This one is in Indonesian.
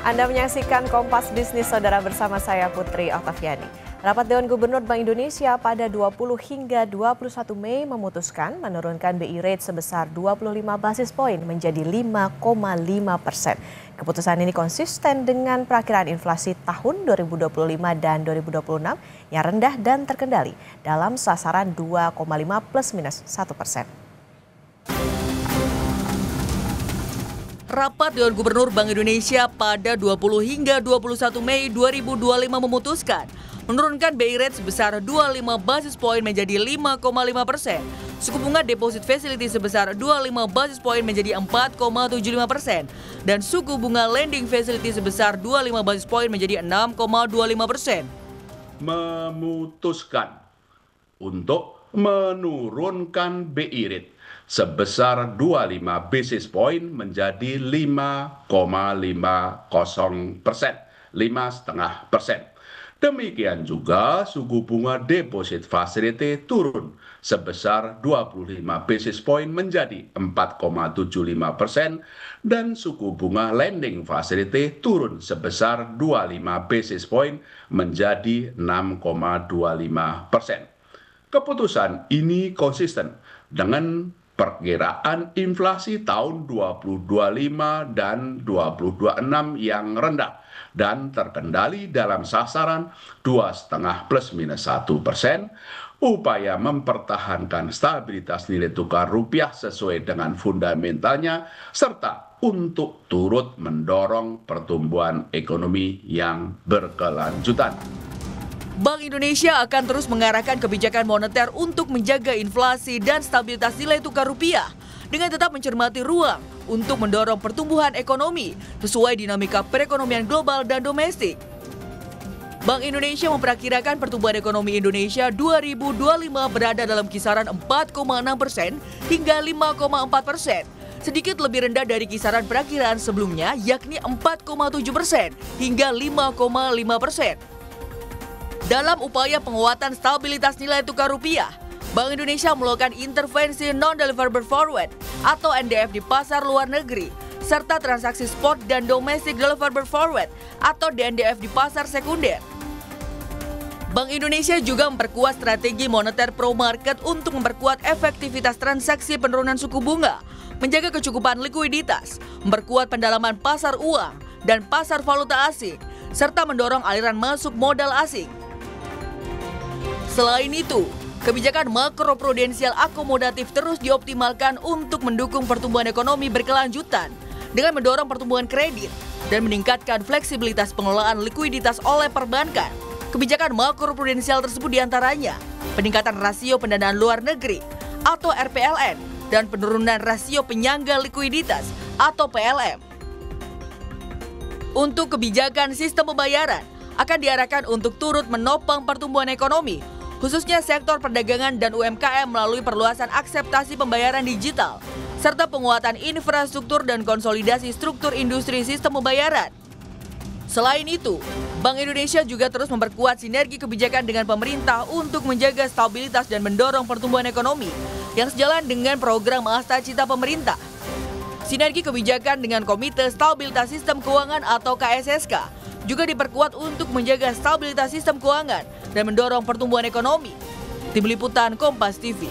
Anda menyaksikan Kompas Bisnis Saudara bersama saya Putri Oktaviani. Rapat Dewan Gubernur Bank Indonesia pada 20 hingga 21 Mei memutuskan menurunkan BI rate sebesar 25 basis poin menjadi 5,5%. Keputusan ini konsisten dengan perakiraan inflasi tahun 2025 dan 2026 yang rendah dan terkendali dalam sasaran 2,5 plus minus 1%. Rapat Dewan Gubernur Bank Indonesia pada 20 hingga 21 Mei 2025 memutuskan menurunkan BI rate sebesar 25 basis poin menjadi 5,5%. Suku bunga deposit facility sebesar 25 basis poin menjadi 4,75%. Dan suku bunga lending facility sebesar 25 basis poin menjadi 6,25%. Memutuskan untuk menurunkan BI rate sebesar 25 basis point menjadi 5,50%, 5,5%. Demikian juga suku bunga deposit facility turun sebesar 25 basis point menjadi 4,75% dan suku bunga lending facility turun sebesar 25 basis point menjadi 6,25%. Keputusan ini konsisten dengan perkiraan inflasi tahun 2025 dan 2026 yang rendah dan terkendali dalam sasaran 2,5 plus minus 1%, upaya mempertahankan stabilitas nilai tukar rupiah sesuai dengan fundamentalnya, serta untuk turut mendorong pertumbuhan ekonomi yang berkelanjutan. Bank Indonesia akan terus mengarahkan kebijakan moneter untuk menjaga inflasi dan stabilitas nilai tukar rupiah dengan tetap mencermati ruang untuk mendorong pertumbuhan ekonomi sesuai dinamika perekonomian global dan domestik. Bank Indonesia memperkirakan pertumbuhan ekonomi Indonesia 2025 berada dalam kisaran 4,6% hingga 5,4%, sedikit lebih rendah dari kisaran perakiraan sebelumnya yakni 4,7% hingga 5,5%. Dalam upaya penguatan stabilitas nilai tukar rupiah, Bank Indonesia melakukan intervensi non-deliverable forward atau NDF di pasar luar negeri, serta transaksi spot dan domestic deliverable forward atau DNDF di pasar sekunder. Bank Indonesia juga memperkuat strategi moneter pro market untuk memperkuat efektivitas transaksi penurunan suku bunga, menjaga kecukupan likuiditas, memperkuat pendalaman pasar uang dan pasar valuta asing, serta mendorong aliran masuk modal asing. Selain itu, kebijakan makroprudensial akomodatif terus dioptimalkan untuk mendukung pertumbuhan ekonomi berkelanjutan dengan mendorong pertumbuhan kredit dan meningkatkan fleksibilitas pengelolaan likuiditas oleh perbankan. Kebijakan makroprudensial tersebut diantaranya peningkatan rasio pendanaan luar negeri atau RPLN dan penurunan rasio penyangga likuiditas atau PLM. Untuk kebijakan sistem pembayaran akan diarahkan untuk turut menopang pertumbuhan ekonomi, khususnya sektor perdagangan dan UMKM melalui perluasan akseptasi pembayaran digital, serta penguatan infrastruktur dan konsolidasi struktur industri sistem pembayaran. Selain itu, Bank Indonesia juga terus memperkuat sinergi kebijakan dengan pemerintah untuk menjaga stabilitas dan mendorong pertumbuhan ekonomi yang sejalan dengan program Asta Cita pemerintah. Sinergi kebijakan dengan Komite Stabilitas Sistem Keuangan atau KSSK juga diperkuat untuk menjaga stabilitas sistem keuangan dan mendorong pertumbuhan ekonomi. Tim Liputan Kompas TV.